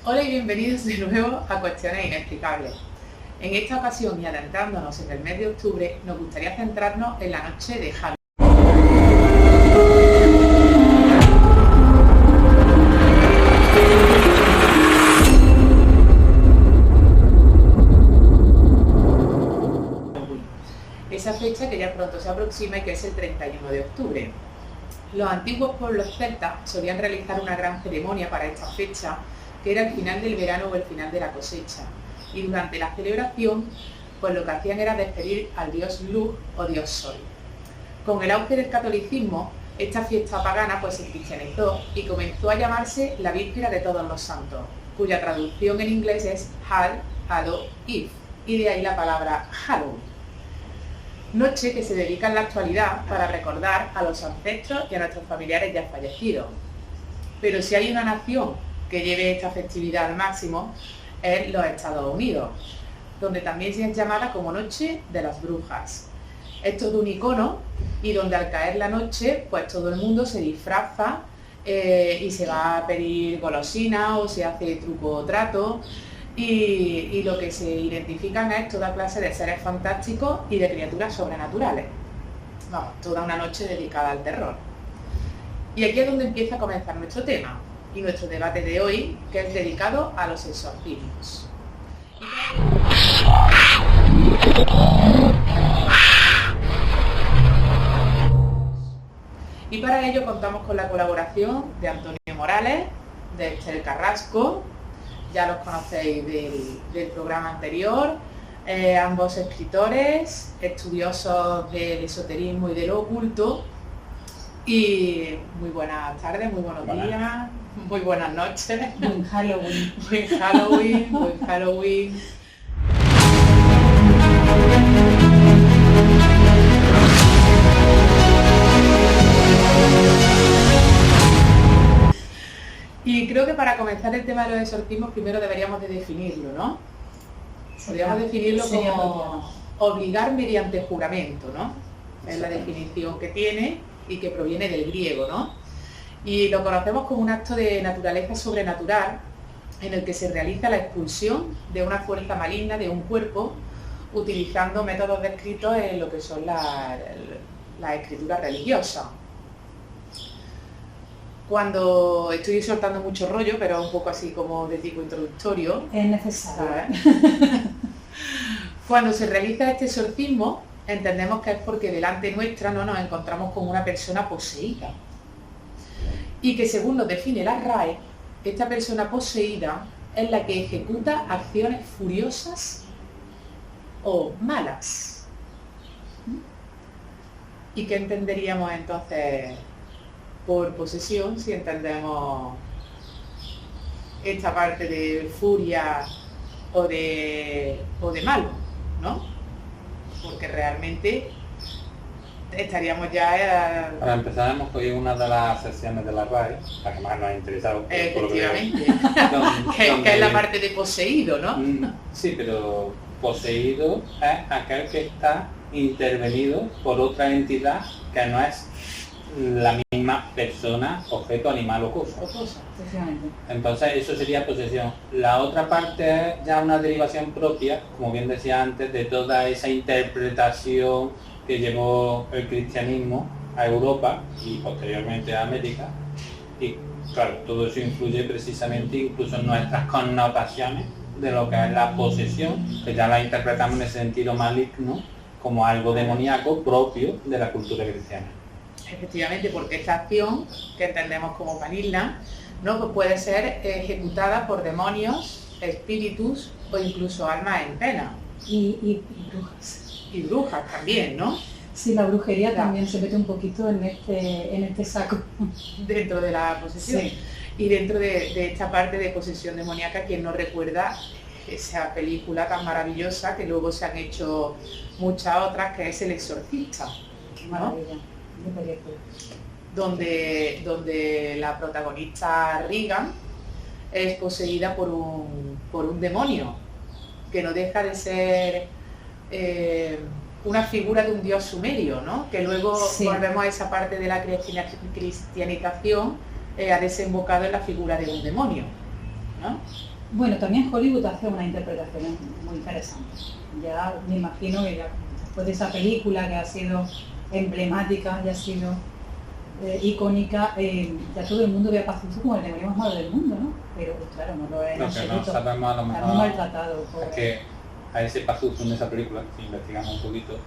Hola y bienvenidos de nuevo a Cuestiones Inexplicables. En esta ocasión y adentrándonos en el mes de octubre, nos gustaría centrarnos en la noche de Halloween. Esa fecha que ya pronto se aproxima y que es el 31 de octubre. Los antiguos pueblos celtas solían realizar una gran ceremonia para esta fecha, que era el final del verano o el final de la cosecha. Y durante la celebración, pues lo que hacían era despedir al dios Luz o dios Sol. Con el auge del catolicismo, esta fiesta pagana pues se cristianizó y comenzó a llamarse la Víspera de Todos los Santos, cuya traducción en inglés es Hall-Hallow-Eve, y de ahí la palabra Halloween. Noche que se dedica en la actualidad para recordar a los ancestros y a nuestros familiares ya fallecidos. Pero si hay una nación que lleve esta festividad al máximo, es los Estados Unidos, donde también se es llamada como Noche de las Brujas. Es todo un icono y donde al caer la noche, pues todo el mundo se disfraza y se va a pedir golosina o se hace truco o trato. Y lo que se identifican es toda clase de seres fantásticos y de criaturas sobrenaturales. Vamos, toda una noche dedicada al terror. Y aquí es donde empieza a comenzar nuestro tema y nuestro debate de hoy, que es dedicado a los exorcismos. Y para ello contamos con la colaboración de Antonio Morales, de Esther Carrasco. Ya los conocéis del programa anterior, ambos escritores, estudiosos del esoterismo y de lo oculto. Y muy buenas tardes, muy buenos días, muy buenas noches. Buen Halloween. Buen Halloween, buen Halloween. Y creo que para comenzar el tema de los exorcismos primero deberíamos de definirlo, ¿no? Podríamos definirlo como obligar mediante juramento, ¿no? Es la definición que tiene y que proviene del griego, ¿no? Y lo conocemos como un acto de naturaleza sobrenatural en el que se realiza la expulsión de una fuerza maligna de un cuerpo utilizando métodos descritos en lo que son las escrituras religiosas. Cuando estoy soltando mucho rollo, pero un poco así como de tipo introductorio. Es necesario. Cuando se realiza este exorcismo, entendemos que es porque delante nuestra no nos encontramos con una persona poseída. Y que según nos define la RAE, esta persona poseída es la que ejecuta acciones furiosas o malas. ¿Y qué entenderíamos entonces por posesión si entendemos esta parte de furia o de malo, ¿no? Porque realmente estaríamos ya... Para empezar hemos cogido una de las secciones de la RAE, la que más nos ha interesado. Efectivamente, que es la parte de poseído, ¿no? Sí, pero poseído es aquel que está intervenido por otra entidad que no es la misma persona, objeto, animal o cosa. Entonces eso sería posesión. La otra parte es ya una derivación propia, como bien decía antes, de toda esa interpretación que llevó el cristianismo a Europa y posteriormente a América. Y claro, todo eso influye precisamente incluso en nuestras connotaciones de lo que es la posesión, que ya la interpretamos en el sentido maligno como algo demoníaco propio de la cultura cristiana. Efectivamente, porque esta acción, que entendemos como maligna, ¿no? Pues puede ser ejecutada por demonios, espíritus o incluso almas en pena. Y brujas. Y brujas también, ¿no? Sí, la brujería también se mete un poquito en este saco. Dentro de la posesión. Sí. Y dentro de esta parte de posesión demoníaca, quien nos recuerda esa película tan maravillosa que luego se han hecho muchas otras, que es El Exorcista, ¿no? Maravilla. Donde la protagonista Regan es poseída por un demonio que no deja de ser una figura de un dios sumerio, ¿no? Que luego volvemos a esa parte de la cristianización ha desembocado en la figura de un demonio. ¿no? Bueno, también Hollywood hace una interpretación muy interesante. Ya me imagino que ya, después de esa película que ha sido emblemática, ya ha sido icónica, ya todo el mundo ve a Pazuzu como el demonio más malo del mundo, ¿no? Pero claro, no lo es. Lo que no sabemos a lo mejor muy maltratado. Es que a ese Pazuzu en esa película, si investigamos un poquito,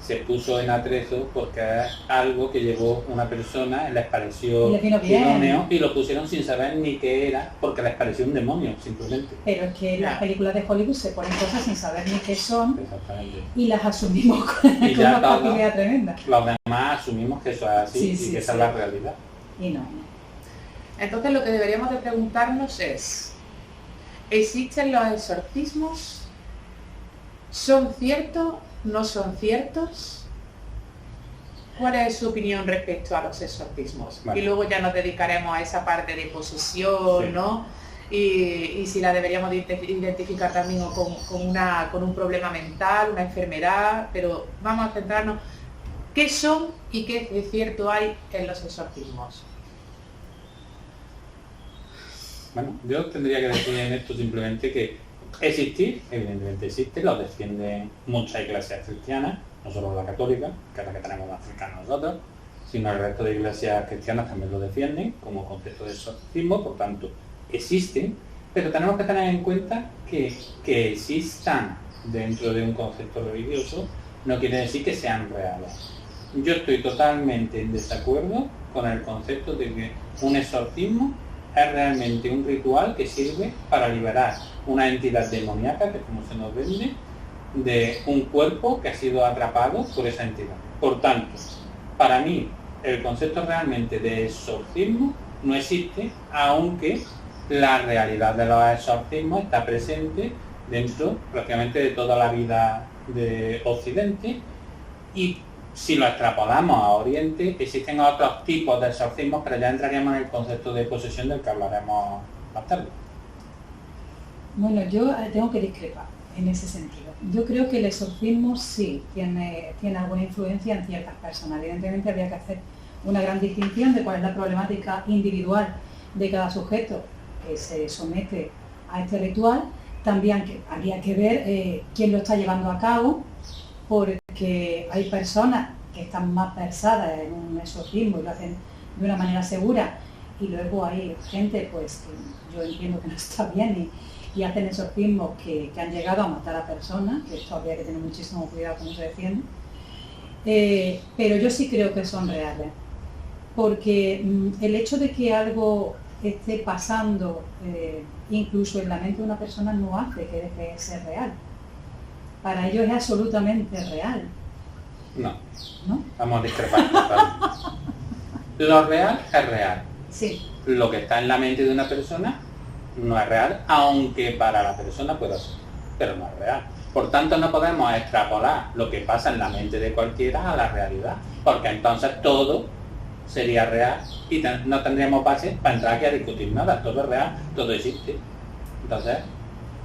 se puso en atrezo porque es algo que llevó una persona, les pareció idóneo y lo pusieron sin saber ni qué era, porque les pareció un demonio, simplemente. Pero es que las películas de Hollywood se ponen cosas sin saber ni qué son. Exactamente. Y las asumimos con una facilidad tremenda. Los demás asumimos que eso es así y que esa es la realidad. Y no. Entonces lo que deberíamos de preguntarnos es, ¿existen los exorcismos? ¿Son ciertos? ¿No son ciertos? ¿Cuál es su opinión respecto a los exorcismos? Vale. Y luego ya nos dedicaremos a esa parte de posesión, ¿no? Y si la deberíamos de identificar también con un problema mental, una enfermedad, pero vamos a centrarnos qué son y qué de cierto hay en los exorcismos. Bueno, yo tendría que decir en esto simplemente que existir, evidentemente existe, lo defienden muchas iglesias cristianas, no solo la católica, que es la que tenemos más cercana a nosotros, sino el resto de iglesias cristianas también lo defienden como concepto de exorcismo, por tanto, existen, pero tenemos que tener en cuenta que existan dentro de un concepto religioso no quiere decir que sean reales. Yo estoy totalmente en desacuerdo con el concepto de que un exorcismo es realmente un ritual que sirve para liberar una entidad demoníaca, que como se nos vende, de un cuerpo que ha sido atrapado por esa entidad. Por tanto, para mí, el concepto realmente de exorcismo no existe, aunque la realidad de los exorcismos está presente dentro prácticamente de toda la vida de Occidente, y si lo extrapolamos a Oriente, existen otros tipos de exorcismos, pero ya entraríamos en el concepto de posesión del que hablaremos más tarde. Bueno, yo tengo que discrepar en ese sentido. Yo creo que el exorcismo sí tiene alguna influencia en ciertas personas. Evidentemente habría que hacer una gran distinción de cuál es la problemática individual de cada sujeto que se somete a este ritual. También habría que ver quién lo está llevando a cabo, porque hay personas que están más versadas en un exorcismo y lo hacen de una manera segura, y luego hay gente pues que yo entiendo que no está bien y hacen exorcismos que han llegado a matar a personas, que esto habría que tener muchísimo cuidado cómo se defiende. Pero yo sí creo que son reales, porque el hecho de que algo esté pasando incluso en la mente de una persona no hace que deje de ser real. Para ellos es absolutamente real. No. ¿No? Vamos a discrepar. Lo real es real. Sí. Lo que está en la mente de una persona no es real, aunque para la persona pueda ser, pero no es real. Por tanto, no podemos extrapolar lo que pasa en la mente de cualquiera a la realidad, porque entonces todo sería real y no tendríamos base para entrar aquí a discutir nada. Todo es real, todo existe. Entonces,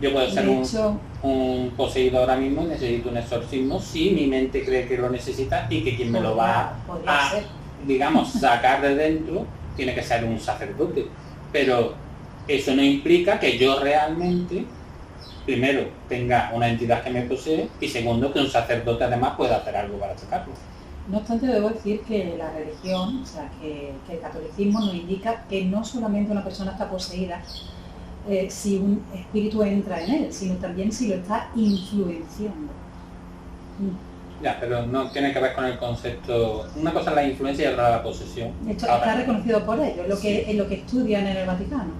yo puedo ser un poseído ahora mismo y necesito un exorcismo si mi mente cree que lo necesita, y que quien me lo va a, digamos, sacar de dentro tiene que ser un sacerdote. Pero eso no implica que yo realmente, primero, tenga una entidad que me posee, y segundo, que un sacerdote además pueda hacer algo para sacarlo. No obstante, debo decir que la religión, o sea, que el catolicismo nos indica que no solamente una persona está poseída si un espíritu entra en él, sino también si lo está influenciando. Ya, pero no tiene que ver con el concepto. Una cosa es la influencia y otra la posesión. Esto está reconocido por ellos, es lo que estudian en el Vaticano.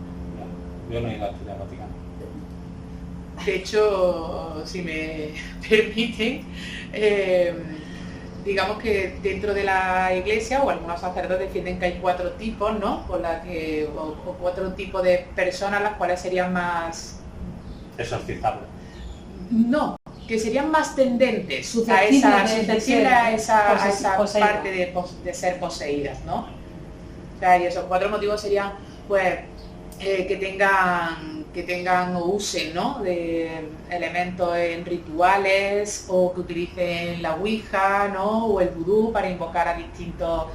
Yo no he ido a estudiar Vaticano. De hecho, si me permiten, digamos que dentro de la iglesia, o algunos sacerdotes defienden que hay 4 tipos, ¿no? O 4 tipos de personas, las cuales serían más exorcizables. No, que serían más tendentes a esa parte de ser poseídas, ¿no? O sea, y esos 4 motivos serían, pues, que tengan o usen, ¿no?, de elementos en rituales, o que utilicen la Ouija, ¿no?, o el vudú para invocar a distintos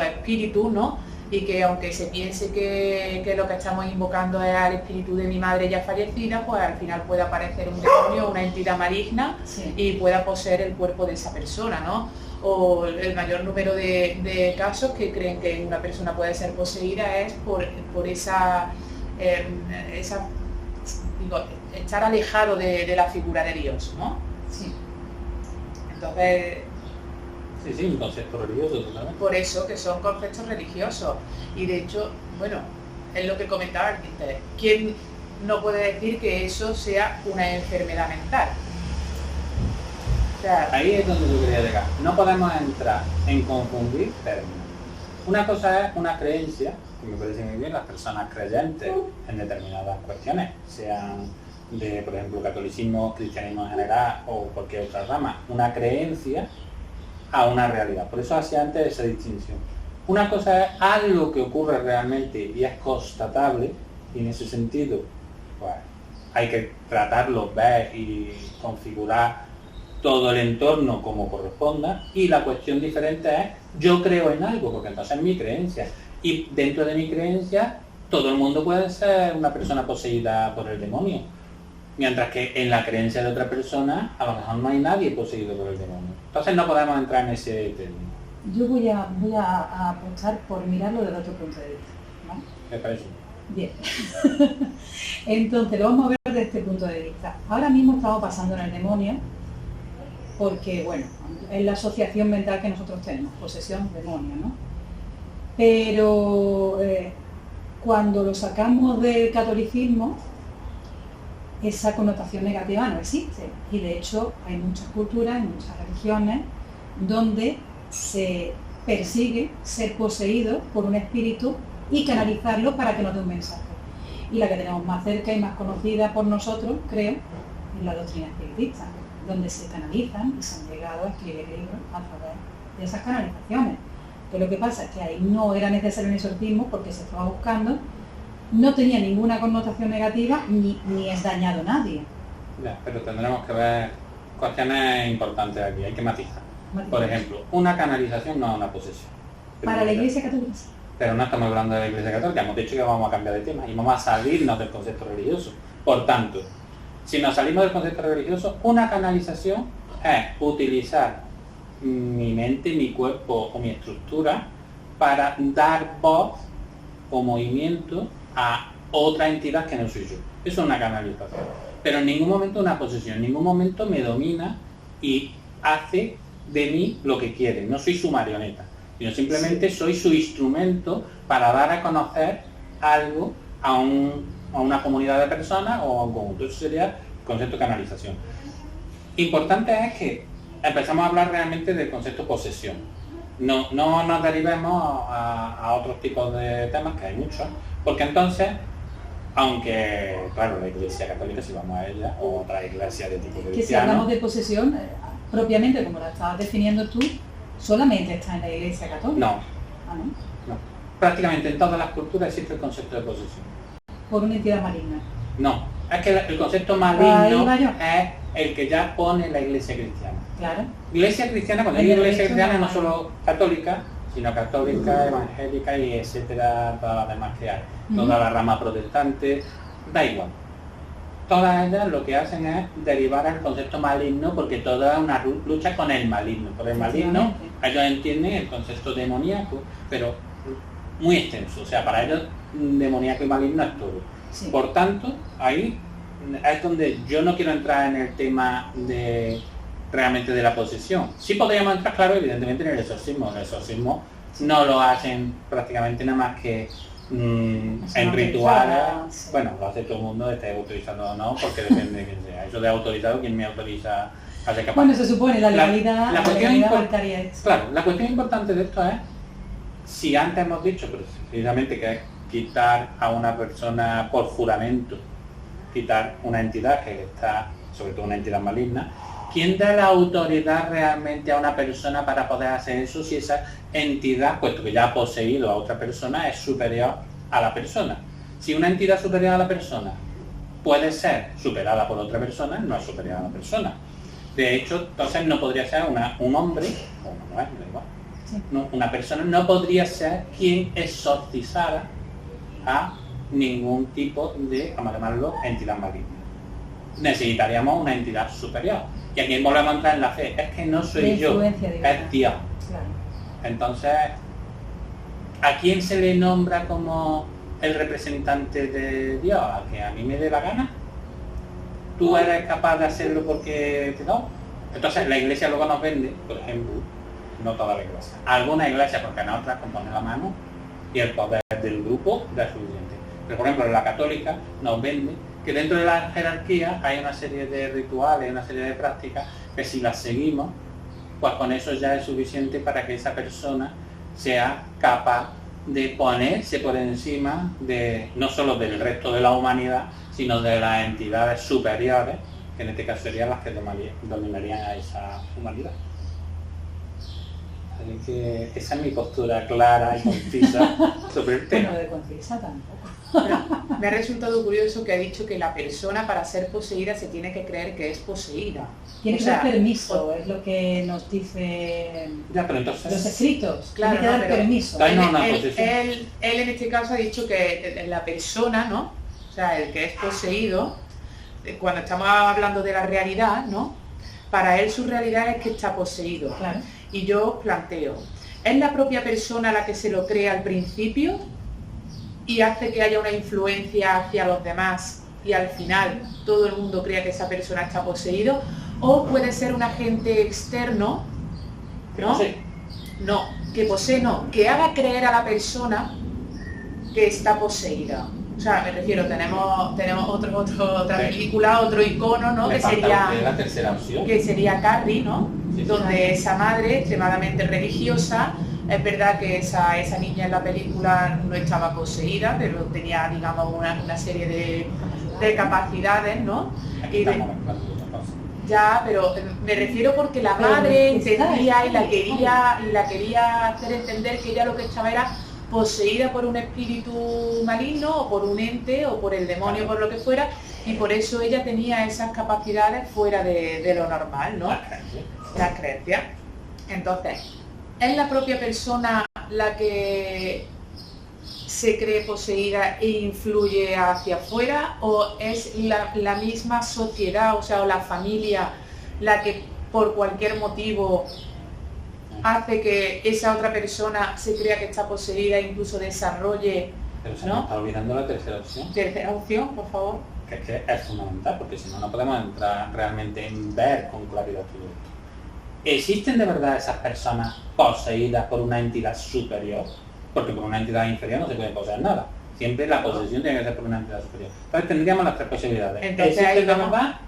espíritus, ¿no? y que aunque se piense que lo que estamos invocando es al espíritu de mi madre ya fallecida, pues al final puede aparecer un demonio, una entidad maligna, sí, y pueda poseer el cuerpo de esa persona, ¿no? O el mayor número de casos que creen que una persona puede ser poseída es por esa digo, estar alejado de la figura de Dios, ¿no? Sí. Entonces... Sí, un concepto religioso totalmente. Por eso que son conceptos religiosos. Y de hecho, bueno, es lo que comentaba el Quinter. ¿Quién no puede decir que eso sea una enfermedad mental? O sea, ahí es donde yo quería llegar. No podemos entrar en confundir términos. Una cosa es una creencia, que me parece muy bien, las personas creyentes en determinadas cuestiones, sean de, por ejemplo, catolicismo, cristianismo en general o cualquier otra rama, una creencia a una realidad. Por eso hacía antes esa distinción. Una cosa es algo que ocurre realmente y es constatable, y en ese sentido pues, hay que tratarlo, ver y configurar todo el entorno como corresponda, y la cuestión diferente es yo creo en algo, porque entonces es mi creencia, y dentro de mi creencia todo el mundo puede ser una persona poseída por el demonio, mientras que en la creencia de otra persona a lo mejor no hay nadie poseído por el demonio. Entonces no podemos entrar en ese término. Yo voy a apostar por mirarlo desde otro punto de vista, ¿no? ¿Me parece? Bien. Entonces lo vamos a ver desde este punto de vista. Ahora mismo estamos pasando en el demonio porque, bueno, es la asociación mental que nosotros tenemos, posesión, demonio, ¿no? Pero cuando lo sacamos del catolicismo, esa connotación negativa no existe. Y de hecho hay muchas culturas, en muchas religiones, donde se persigue ser poseído por un espíritu y canalizarlo para que nos dé un mensaje. Y la que tenemos más cerca y más conocida por nosotros, creo, es la doctrina espiritista, donde se canalizan y se han llegado a escribir libros a través de esas canalizaciones. Pero lo que pasa es que ahí no era necesario un exorcismo porque se estaba buscando, no tenía ninguna connotación negativa ni es dañado a nadie. Ya, pero tendremos que ver cuestiones importantes aquí, hay que matizar. Por ejemplo, una canalización no es una posesión. Para la Iglesia Católica. Pero no estamos hablando de la Iglesia Católica, hemos dicho que vamos a cambiar de tema y vamos a salirnos del concepto religioso. Por tanto, si nos salimos del concepto religioso, una canalización es utilizar mi mente, mi cuerpo o mi estructura para dar voz o movimiento a otra entidad que no soy yo. Eso es una canalización. Pero en ningún momento una posesión, en ningún momento me domina y hace de mí lo que quiere. No soy su marioneta, sino simplemente soy su instrumento para dar a conocer algo a una comunidad de personas o a un conjunto. Eso sería el concepto de canalización. Importante es que empezamos a hablar realmente del concepto posesión. No nos derivemos a otros tipos de temas, que hay muchos, porque entonces, aunque, claro, la Iglesia Católica, si vamos a ella, o otra iglesia de tipo cristiano... Que si hablamos de posesión, propiamente, como la estabas definiendo tú, solamente está en la Iglesia Católica. No. ¿Ah, no? No. Prácticamente en todas las culturas existe el concepto de posesión. Por una entidad maligna. No, es que el concepto maligno es el que ya pone la Iglesia cristiana. Claro. Iglesia cristiana, cuando digo Iglesia cristiana, no solo católica, sino católica, evangélica y etcétera, todas las demás que hay. Toda la rama protestante, da igual. Todas ellas lo que hacen es derivar al concepto maligno, porque toda es una lucha con el maligno. Por el maligno, ellos entienden el concepto demoníaco, pero muy extenso. O sea, para ellos demoníaco y maligno es todo. Sí. Por tanto, ahí es donde yo no quiero entrar en el tema de realmente de la posesión. Sí podríamos entrar, claro, evidentemente en el exorcismo. El exorcismo no lo hacen prácticamente nada más que en rituales. Sí. Bueno, lo hace todo el mundo, esté autorizado o no, porque depende de quién sea. Eso de autorizado, ¿quién me autoriza a ser capaz? Bueno, se supone, la legalidad, la claro, la cuestión importante de esto es, si antes hemos dicho precisamente que es quitar a una persona por juramento, quitar una entidad que está, sobre todo una entidad maligna, ¿quién da la autoridad realmente a una persona para poder hacer eso si esa entidad, puesto que ya ha poseído a otra persona, es superior a la persona? Si una entidad superior a la persona puede ser superada por otra persona, no es superior a la persona. De hecho, entonces no podría ser un hombre o una mujer, da igual. Sí. ¿no? Una persona no podría ser quien exorcizara a ningún tipo de, vamos a llamarlo, entidad maligna. Necesitaríamos una entidad superior. Y aquí volvemos a entrar en la fe. Es que no soy yo, es Dios. Claro. Entonces, ¿a quién se le nombra como el representante de Dios? ¿A que a mí me dé la gana? ¿Tú eres capaz de hacerlo porque te da? Entonces la iglesia luego nos vende, por ejemplo, no toda la iglesia, algunas iglesias, porque en otras componen la mano y el poder del grupo es suficiente. Pero por ejemplo en la católica nos vende que dentro de la jerarquía hay una serie de rituales, una serie de prácticas que si las seguimos, pues con eso ya es suficiente para que esa persona sea capaz de ponerse por encima de no solo del resto de la humanidad, sino de las entidades superiores, que en este caso serían las que dominarían a esa humanidad. Así que esa es mi postura clara y concisa sobre el tema. Bueno, de concisa tampoco. Pero me ha resultado curioso que ha dicho que la persona para ser poseída se tiene que creer que es poseída. Tiene que dar permiso, es lo que nos dice ya, pero entonces, los escritos. Claro, tiene que dar permiso. Él en este caso ha dicho que la persona, ¿no? O sea, el que es poseído, cuando estamos hablando de la realidad, ¿no? Para él su realidad es que está poseído. Claro. Y yo planteo, ¿es la propia persona la que se lo cree al principio y hace que haya una influencia hacia los demás y al final todo el mundo crea que esa persona está poseído? ¿O puede ser un agente externo, ¿no? No, que posee no, que haga creer a la persona que está poseída? O sea, me refiero, tenemos otra película, otro icono, ¿no? Que sería la tercera opción. Que sería Carrie, ¿no? Sí, donde esa madre extremadamente religiosa, es verdad que esa niña en la película no estaba poseída, pero tenía, digamos, una serie de capacidades, ¿no? Ya, pero me refiero porque la madre entendía y la quería hacer entender que ella lo que estaba era poseída por un espíritu maligno o por un ente o por el demonio, por lo que fuera, y por eso ella tenía esas capacidades fuera de lo normal, ¿no? Las creencias. Entonces, ¿es la propia persona la que se cree poseída e influye hacia afuera, o es la misma sociedad, o sea, o la familia, la que por cualquier motivo hace que esa otra persona se crea que está poseída e incluso desarrolle? Pero se nos está olvidando la tercera opción. Tercera opción, por favor. Que es fundamental, porque si no, no podemos entrar realmente en ver con claridad todo esto. ¿Existen de verdad esas personas poseídas por una entidad superior? Porque por una entidad inferior no se puede poseer nada. Siempre la posesión tiene que ser por una entidad superior. Entonces tendríamos las tres posibilidades. Entonces ahí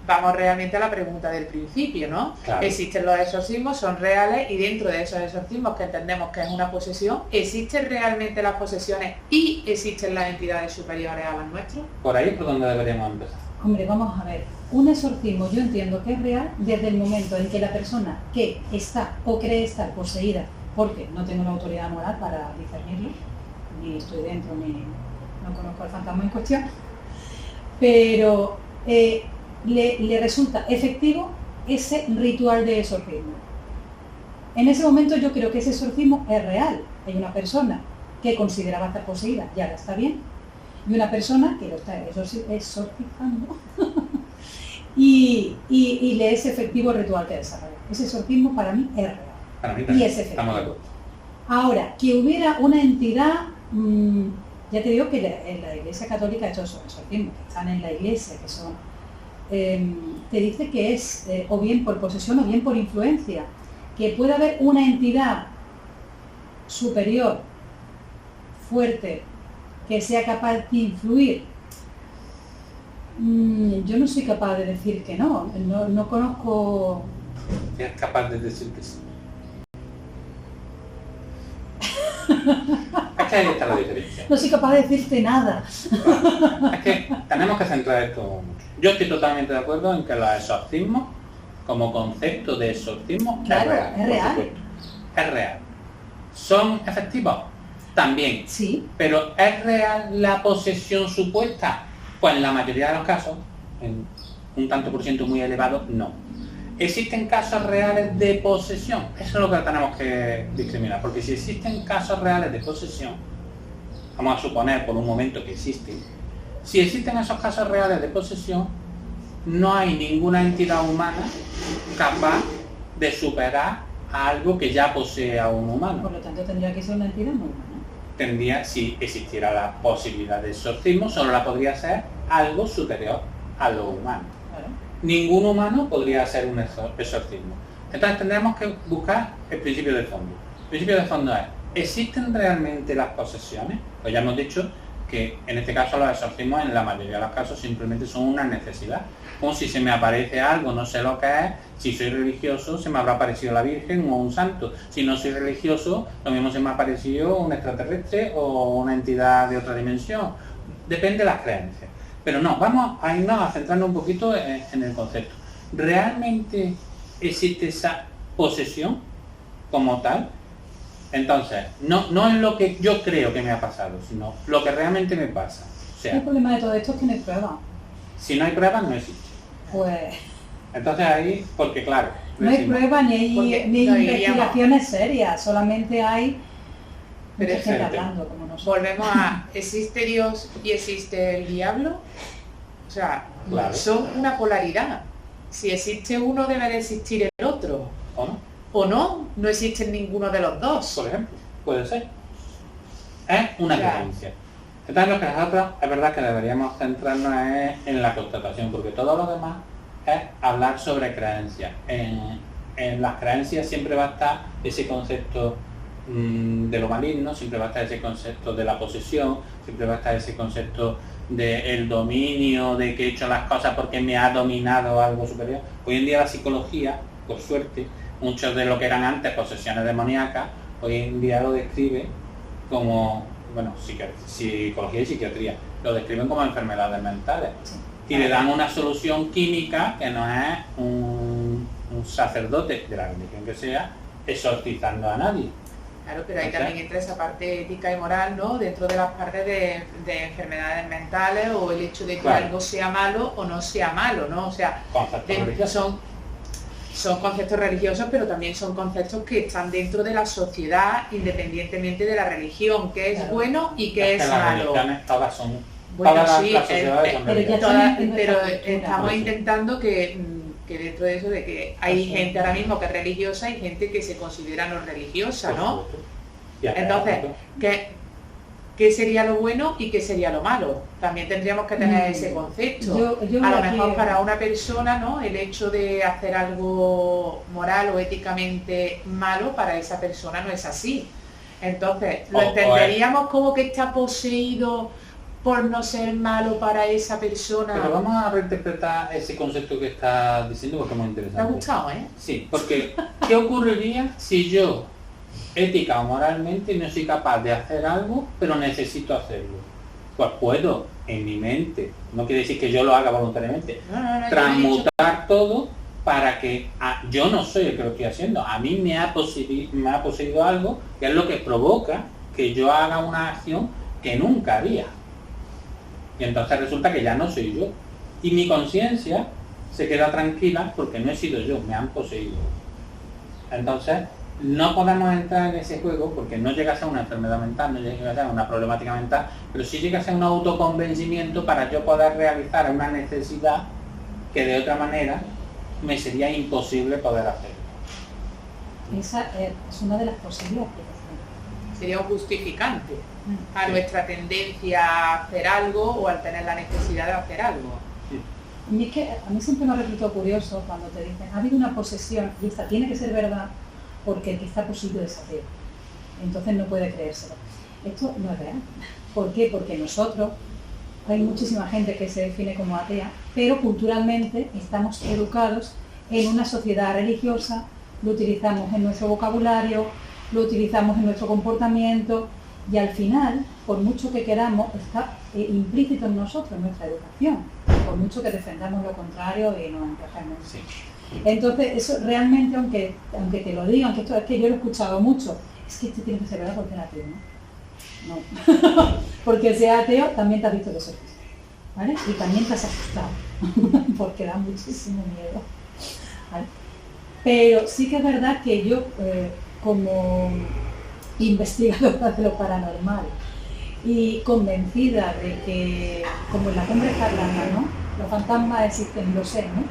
vamos realmente a la pregunta del principio, ¿no? Claro. Existen los exorcismos, son reales, y dentro de esos exorcismos que entendemos que es una posesión, ¿existen realmente las posesiones y existen las entidades superiores a las nuestras? Por ahí es por donde deberíamos empezar. Hombre, vamos a ver. Un exorcismo yo entiendo que es real desde el momento en que la persona que está o cree estar poseída, porque no tengo la autoridad moral para discernirlo, ni estoy dentro, ni no conozco al fantasma en cuestión, pero le resulta efectivo ese ritual de exorcismo. En ese momento yo creo que ese exorcismo es real. Hay una persona que consideraba estar poseída, ya está bien, y una persona que lo está exorcizando y le es efectivo el ritual que desarrolla. Ese exorcismo para mí es real. Para mí también, y es efectivo. estamos de acuerdo. Ahora, que hubiera una entidad, ya te digo que en la Iglesia Católica, estos son exorcismos que están en la Iglesia, que son, te dice que es o bien por posesión o bien por influencia, que puede haber una entidad superior, fuerte, que sea capaz de influir. Yo no soy capaz de decir que no conozco. Es capaz de decir que sí. Es que ahí está la diferencia. No soy capaz de decirte nada. Es que tenemos que centrar esto mucho. Yo estoy totalmente de acuerdo en que los exorcismos, como concepto de exorcismo, claro, es real. Es real. Es real. ¿Son efectivos? También. Sí. Pero ¿es real la posesión supuesta? Pues en la mayoría de los casos, en un tanto por ciento muy elevado, no. ¿existen casos reales de posesión? Eso es lo que tenemos que discriminar, porque si existen casos reales de posesión, vamos a suponer por un momento que existen, si existen esos casos reales de posesión, no hay ninguna entidad humana capaz de superar a algo que ya posee a un humano. Por lo tanto, tendría que ser una entidad no humana. Tendría, si existiera la posibilidad de exorcismo, solo la podría ser algo superior a lo humano. Claro. Ningún humano podría hacer un exorcismo. Entonces tendremos que buscar el principio de fondo. El principio de fondo es, ¿existen realmente las posesiones? Pues ya hemos dicho que en este caso los exorcismos en la mayoría de los casos simplemente son una necesidad. Como si se me aparece algo, no sé lo que es, si soy religioso se me habrá aparecido la Virgen o un santo. Si no soy religioso, lo mismo se me ha aparecido un extraterrestre o una entidad de otra dimensión. Depende de las creencias. Pero no, vamos a irnos a centrarnos un poquito en el concepto. ¿Realmente existe esa posesión como tal? Entonces, no es lo que yo creo que me ha pasado, sino lo que realmente me pasa. O sea, El problema de todo esto es que no hay pruebas. si no hay pruebas, no existe. Pues Entonces ahí, porque claro, no hay decimos, pruebas ni hay no investigaciones serias, solamente hay Pero mucha es gente gente. hablando como nosotros. Volvemos a, ¿existe Dios y existe el diablo? O sea, Claro. son una polaridad. Si existe uno, debe de existir el otro. ¿o no? O no existe ninguno de los dos. Por ejemplo, puede ser. Es una Claro. creencia. Entonces lo que nosotros es verdad que deberíamos centrarnos es en la constatación, porque todo lo demás es hablar sobre creencias. En las creencias siempre va a estar ese concepto de lo maligno, siempre va a estar ese concepto de la posesión, siempre va a estar ese concepto del dominio, de que he hecho las cosas porque me ha dominado algo superior. Hoy en día la psicología, por suerte, muchos de lo que eran antes posesiones demoníacas, hoy en día lo describe como, bueno, psicología y psiquiatría, lo describen como enfermedades mentales. Sí. Y le dan una solución química que no es un sacerdote de la religión que sea exorcizando a nadie. Claro, pero ahí O sea, también entra esa parte ética y moral, ¿no? Dentro de las partes de enfermedades mentales o el hecho de que Claro. algo sea malo o no sea malo, ¿no? O sea, Conceptos religiosos. son conceptos religiosos, pero también son conceptos que están dentro de la sociedad, independientemente de la religión, que es Claro. bueno y que es las malo. religiones todas son, Bueno, todas sí, las sociedades son pero ya religiosas. está en nuestra pero cultura. estamos Sí. intentando que dentro de eso, de que hay Sí. gente ahora mismo que es religiosa y gente que se considera no religiosa, Por ¿no? supuesto. Y acá, Entonces, ¿qué sería lo bueno y qué sería lo malo? También tendríamos que tener ese concepto. Yo A lo aquí- mejor para una persona, ¿no? El hecho de hacer algo moral o éticamente malo, para esa persona no es así. Entonces, ¿lo O entenderíamos como que está poseído por no ser malo para esa persona? pero vamos a reinterpretar ese concepto que estás diciendo porque es muy ¿Te ha interesante. gustado, eh? Sí, porque ¿qué ocurriría si yo, ética o moralmente, no soy capaz de hacer algo, pero necesito hacerlo? Pues puedo, en mi mente, no quiere decir que yo lo haga voluntariamente, No, yo no he dicho- transmutar todo para que yo no soy el que lo estoy haciendo. A mí me ha poseído algo que es lo que provoca que yo haga una acción que nunca haría. Y entonces resulta que ya no soy yo. Y mi conciencia se queda tranquila porque no he sido yo, me han poseído. Entonces, no podemos entrar en ese juego porque no llega a ser una enfermedad mental, no llega a ser una problemática mental, pero sí llega a ser un autoconvencimiento para yo poder realizar una necesidad que de otra manera me sería imposible poder hacer. Esa es una de las posibles explicaciones. Sería un justificante a nuestra tendencia a hacer algo o al tener la necesidad de hacer algo. Y es que a mí siempre me ha resultado curioso cuando te dicen, ha habido una posesión, y esta tiene que ser verdad, porque el que está poseído es ateo. Entonces no puede creérselo. Esto no es real. ¿Por qué? Porque nosotros, hay muchísima gente que se define como atea, pero culturalmente estamos educados en una sociedad religiosa, lo utilizamos en nuestro vocabulario, lo utilizamos en nuestro comportamiento, y al final, por mucho que queramos, está implícito en nosotros, en nuestra educación, por mucho que defendamos lo contrario y nos encajemos. Sí. Entonces, eso realmente, aunque te lo digan, que esto es que yo lo he escuchado mucho, es que esto tiene que ser verdad porque es ateo, ¿no? No. Porque sea ateo también te has visto los ojos, ¿vale? Y también te has asustado, porque da muchísimo miedo, ¿vale? Pero sí que es verdad que yo, como investigadora de lo paranormal y convencida de que, como en la cumbre carlana, ¿no?, los fantasmas existen, lo sé, ¿no?,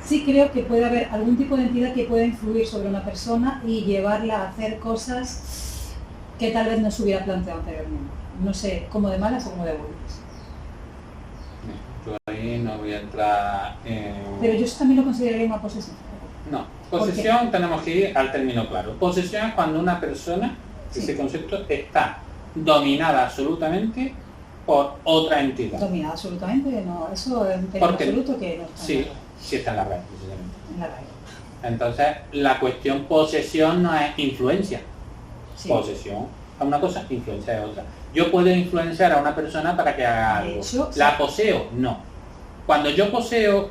sí creo que puede haber algún tipo de entidad que pueda influir sobre una persona y llevarla a hacer cosas que tal vez no se hubiera planteado anteriormente. No sé, como de malas o como de buenas. Yo ahí no voy a entrar en... Pero yo eso también lo consideraría una posesión. No, posesión tenemos que ir al término claro. Posesión es cuando una persona, Sí. ese concepto, está dominada absolutamente por otra entidad. Dominada absolutamente, no, eso es un término Porque- absoluto que no está Sí, sí está en la red, precisamente. en la raíz. Entonces, la cuestión posesión no es influencia. Sí. Posesión es una cosa, influencia es otra. Yo puedo influenciar a una persona para que haga De algo. hecho, ¿La poseo? No. Cuando yo poseo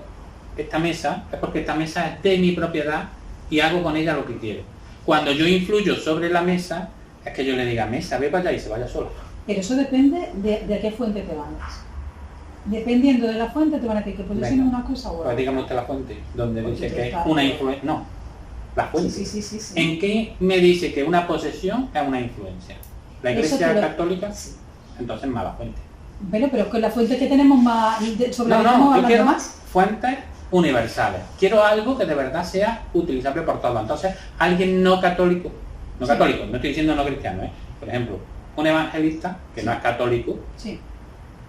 esta mesa, es porque esta mesa es de mi propiedad y hago con ella lo que quiero. Cuando yo influyo sobre la mesa, es que yo le diga, mesa, ve para allá y se vaya sola. Pero eso depende de a qué fuente te vayas. Dependiendo de la fuente te van a decir que posesión Venga. es una cosa u Pues otra. dígame usted la fuente, donde Porque dice tú que es estás- una influencia. No, la fuente. Sí. ¿En qué me dice que una posesión es una influencia? ¿La Eso Iglesia te lo- católica? Sí. Entonces mala fuente. Pero es con la fuente que tenemos más, sobre la que estamos No, yo hablando quiero más. fuentes universales. Quiero algo que de verdad sea utilizable por todos. Entonces, alguien no católico, no Sí. católico, no estoy diciendo no cristiano, ¿eh? Por ejemplo, un evangelista que no es católico, Sí.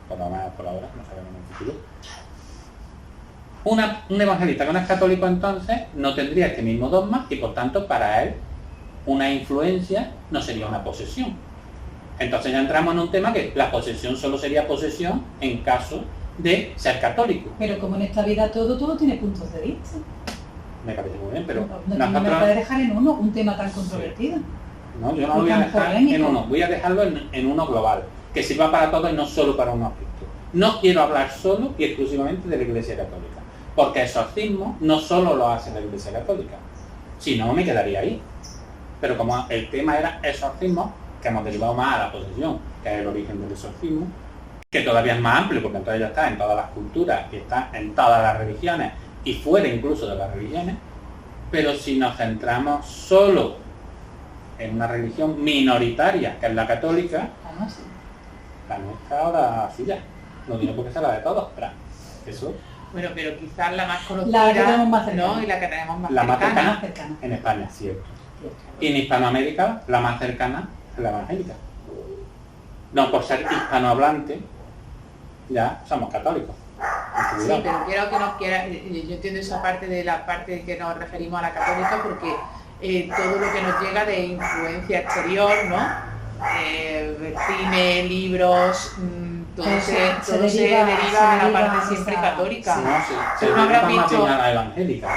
por lo menos por ahora, no sabemos en el futuro. Un evangelista que no es católico entonces no tendría este mismo dogma y por tanto para él una influencia no sería una posesión. Entonces ya entramos en un tema que la posesión solo sería posesión en caso de ser católico. Pero como en esta vida todo tiene puntos de vista. Me parece muy bien, pero No me nosotros... puede dejar en uno un tema tan controvertido. No, yo no y lo voy a tan dejar polémico. en uno, voy a dejarlo en uno global, que sirva para todo y no solo para un aspecto. No quiero hablar solo y exclusivamente de la Iglesia Católica, porque exorcismo no solo lo hace la Iglesia Católica, si no me quedaría ahí. Pero como el tema era exorcismo, que hemos derivado más a la posesión, que es el origen del exorcismo, que todavía es más amplio porque entonces ya está en todas las culturas y está en todas las religiones y fuera incluso de las religiones, pero si nos centramos solo en una religión minoritaria, que es la católica, Ah, no, sí. la nuestra o la suya, no tiene por qué ser la de todos, pero eso, Bueno, pero quizás la más conocida, La que tenemos más cercana. ¿no? Y la que tenemos más La más cercana. Más cercana. en España, cierto. Y en Hispanoamérica, la más cercana es la evangélica. No por ser hispanohablante, ya somos católicos. Sí, pero quiero que nos quiera, yo entiendo esa parte de la parte que nos referimos a la católica porque todo lo que nos llega de influencia exterior, ¿no? Cine, libros, todo se deriva a la parte siempre católica. No, se Tú no habrás deriva más visto- bien a la evangélica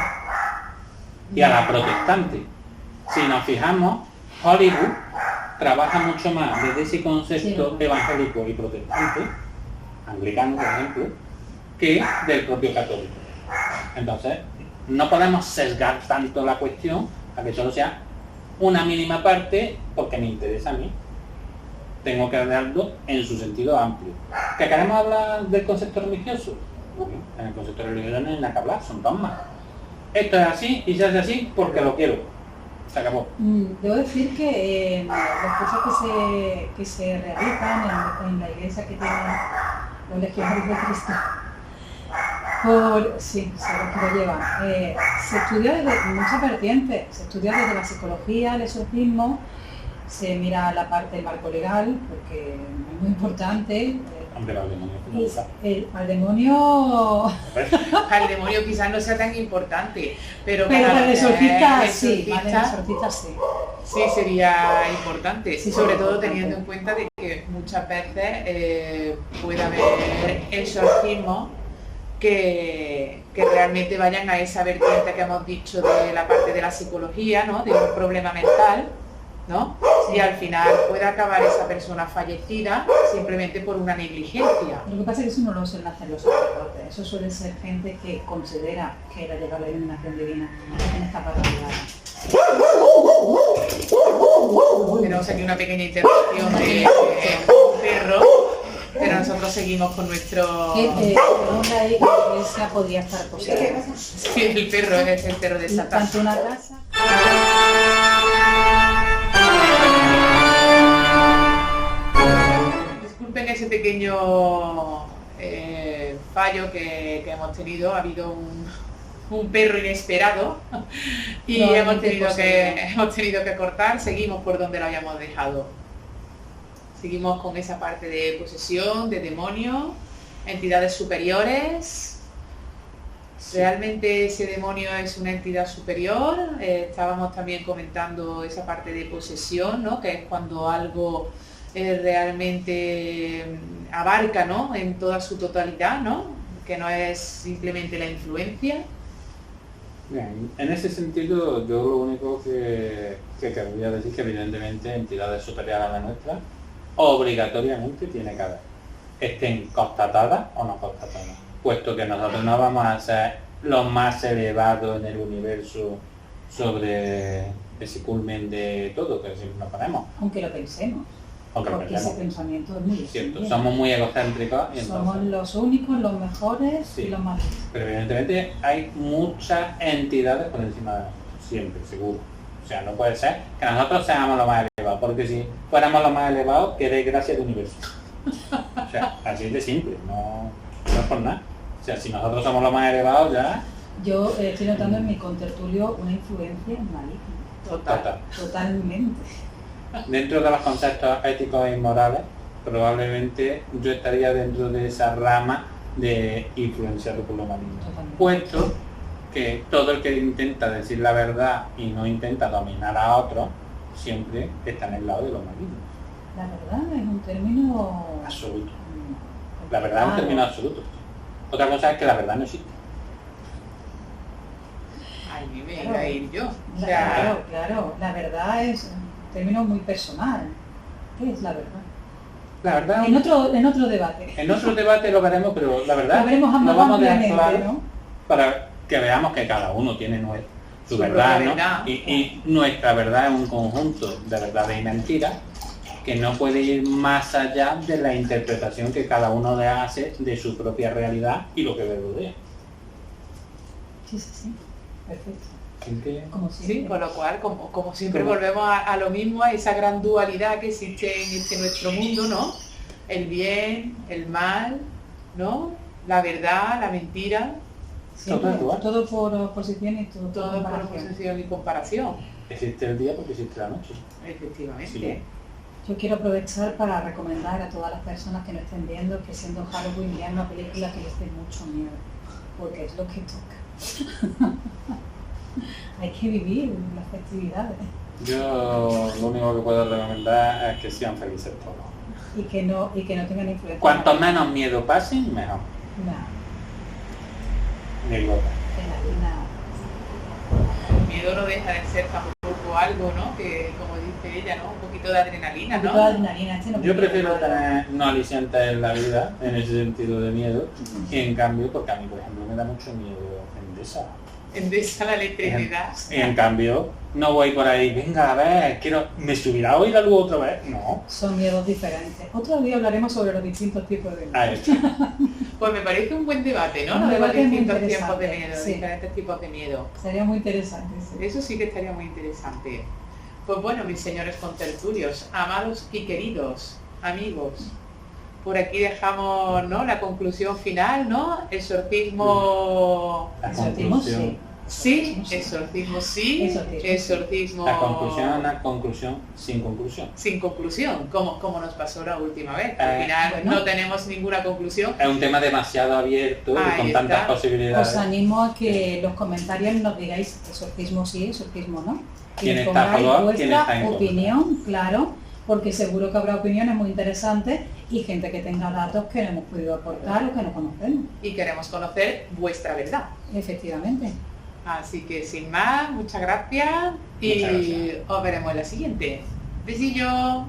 y a la protestante. Si nos fijamos, Hollywood trabaja mucho más desde ese concepto Sí. evangélico y protestante, anglicano por ejemplo, que del propio católico. Entonces, no podemos sesgar tanto la cuestión a que solo sea una mínima parte porque me interesa a mí. Tengo que hablarlo en su sentido amplio. ¿Que queremos hablar del concepto religioso? Muy bien, en el concepto religioso no hay nada que hablar, son dogmas. Esto es así y se hace así porque lo quiero. Se acabó. Debo decir que los cursos que se realizan en la iglesia que tienen los legionarios de Cristo, sí, sé lo que lo llevan, se estudia desde muchas vertientes, se estudia desde la psicología, el exorcismo, se mira la parte del marco legal, porque es muy importante. Hombre, los demonios, Y al demonio... Al demonio quizás no sea tan importante, pero Pero para el exorcista el sí, para el exorcista exorcista sí. sí sería importante, Sí, sobre sí, todo importante. teniendo en cuenta de que muchas veces puede haber exorcismos que realmente vayan a esa vertiente que hemos dicho de la parte de la psicología, ¿no? De un problema mental, ¿no? Sí. Y al final puede acabar esa persona fallecida simplemente por una negligencia. Lo que pasa es que eso no lo suelen hacer los sacerdotes, eso suele ser gente que considera que la llegada a la iluminación divina en esta particularidad. Tenemos aquí una pequeña interrupción de un perro, pero nosotros nosotros seguimos con nuestro... Pregunta ahí que la iglesia podría estar poseída. Sí, el perro es el perro de Satán. Tanto una casa... Disculpen ese pequeño fallo que hemos tenido. Ha habido un perro inesperado y hemos tenido que cortar. Seguimos por donde lo habíamos dejado. Seguimos con esa parte de posesión, de demonio, entidades superiores. ¿Realmente ese demonio es una entidad superior? Estábamos también comentando esa parte de posesión, ¿no? Que es cuando algo realmente abarca, ¿no? En toda su totalidad, ¿no? Que no es simplemente la influencia. Bien, en ese sentido yo lo único que querría decir es que evidentemente entidades superiores a la nuestra obligatoriamente tiene que haber, estén constatadas o no constatadas, puesto que nosotros no vamos a ser los más elevados en el universo sobre ese culmen de todo, que siempre nos ponemos. Aunque lo pensemos. Porque ese pensamiento es muy cierto, somos muy egocéntricos y entonces, somos los únicos, los mejores sí, y los más listos. pero evidentemente hay muchas entidades por encima de nosotros, siempre, seguro. O sea, no puede ser que nosotros seamos los más elevados, porque si fuéramos los más elevados, qué desgracia del universo. O sea, así es de simple, no es por nada. O sea, si nosotros somos los más elevados ya... Yo estoy notando en mi contertulio una influencia maligna. Totalmente. Dentro de los conceptos éticos y morales, probablemente yo estaría dentro de esa rama de influenciado por lo maligno. Puesto que todo el que intenta decir la verdad y no intenta dominar a otro, siempre está en el lado de los malignos. La verdad es un término... absoluto. La verdad es un término absoluto. Otra cosa es que la verdad no existe. Ay, me iba a ir yo. O sea, claro, la verdad es un término muy personal. ¿Qué es la verdad? La verdad... En otro debate. En otro debate lo veremos, pero la verdad lo veremos lo vamos a dejar claro, ¿no? Para que veamos que cada uno tiene su verdad, ¿no? Y nuestra verdad es un conjunto de verdades y mentiras que no puede ir más allá de la interpretación que cada uno hace de su propia realidad y lo que le rodea. Sí. Perfecto. Como sí, con lo cual, como siempre volvemos a lo mismo, a esa gran dualidad que existe en nuestro mundo, ¿no? El bien, el mal, ¿no? La verdad, la mentira. Sí, todo por oposición y todo por oposición y comparación. Existe el día porque existe la noche. Efectivamente. Sí. Yo quiero aprovechar para recomendar a todas las personas que no estén viendo que siendo Halloween vean una película que les dé mucho miedo, porque es lo que toca. Hay que vivir las festividades. Yo lo único que puedo recomendar es que sean felices todos. Y que no tengan influencia. Cuanto menos miedo pasen, mejor. Ni gota. El miedo no deja de ser tampoco algo, ¿no? Que como dice ella, ¿no? Un poquito de adrenalina, ¿no? Yo prefiero tener no alicientes en la vida, en ese sentido de miedo, y en cambio, porque a mí, por ejemplo, me da mucho miedo Endesa. Endesa, la electricidad. Y en cambio, no voy por ahí, venga, a ver, ¿me subirá hoy la luz otra vez? No. Son miedos diferentes. Otro día hablaremos sobre los distintos tipos de miedo. Pues me parece un buen debate, ¿no? De los distintos tipos de miedo, diferentes tipos de miedo. Sería muy interesante. Sí. Eso sí que estaría muy interesante. Pues bueno, mis señores contertulios, amados y queridos amigos, por aquí dejamos, ¿no? La conclusión final, ¿no? Exorcismo... Sí, exorcismo sí, exorcismo... La conclusión es una conclusión sin conclusión. Sin conclusión, como nos pasó la última vez. Al final no tenemos ninguna conclusión. Es un tema demasiado abierto y con tantas posibilidades. Os animo a que los comentarios nos digáis exorcismo sí, exorcismo no. ¿Quién está a favor? ¿Quién está en contra? Opinión, claro, porque seguro que habrá opiniones muy interesantes y gente que tenga datos que no hemos podido aportar o que no conocemos. Y queremos conocer vuestra verdad. Efectivamente. Así que sin más, muchas gracias y os veremos en la siguiente. Besillo.